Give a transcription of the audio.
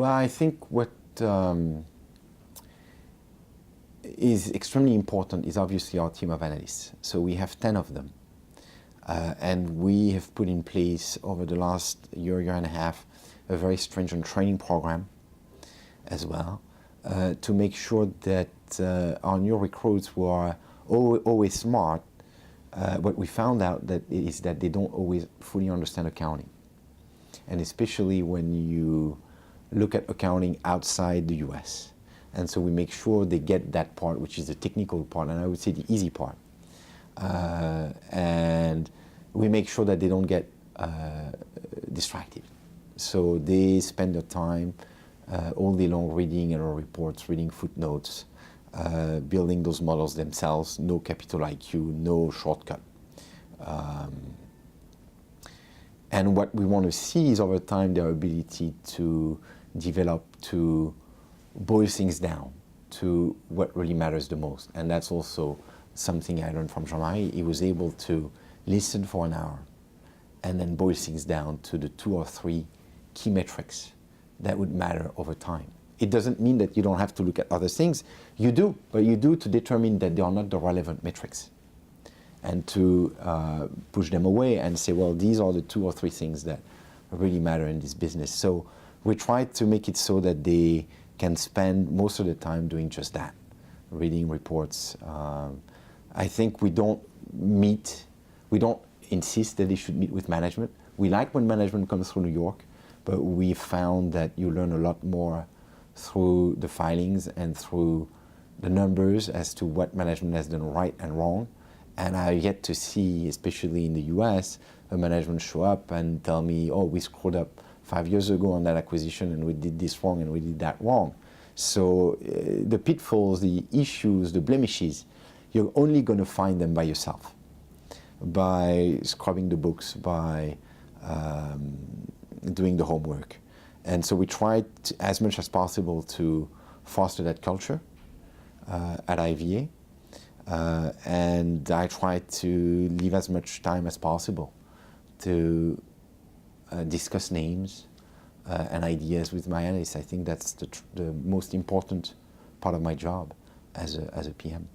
Well, I think what is extremely important is obviously our team of analysts. So we have 10 of them. And we have put in place over the last year and a half, a very stringent training program as well, to make sure that our new recruits who are always smart, what we found out is that they don't always fully understand accounting. And especially when you look at accounting outside the US. And so we make sure they get that part, which is the technical part, and I would say the easy part. And we make sure that they don't get distracted. So they spend their time all day long reading annual reports, reading footnotes, building those models themselves, no capital IQ, no shortcut. And what we want to see is over time their ability to develop, to boil things down to what really matters the most. And that's also something I learned from Jean-Marie. He was able to listen for an hour and then boil things down to the 2 or 3 key metrics that would matter over time. It doesn't mean that you don't have to look at other things. You do, but you do to determine that they are not the relevant metrics, and to push them away and say, well, these are the 2 or 3 things that really matter in this business. So we try to make it so that they can spend most of the time doing just that, reading reports. I think we don't insist that they should meet with management. We like when management comes through New York, but we found that you learn a lot more through the filings and through the numbers as to what management has done right and wrong. And I yet to see, especially in the US, a management show up and tell me, oh, we screwed up 5 years ago on that acquisition and we did this wrong and we did that wrong. So the pitfalls, the issues, the blemishes, you're only going to find them by yourself, by scrubbing the books, by doing the homework. And so we try to, as much as possible, to foster that culture at IVA. And I try to leave as much time as possible to discuss names and ideas with my analysts. I think that's the most important part of my job as a PM.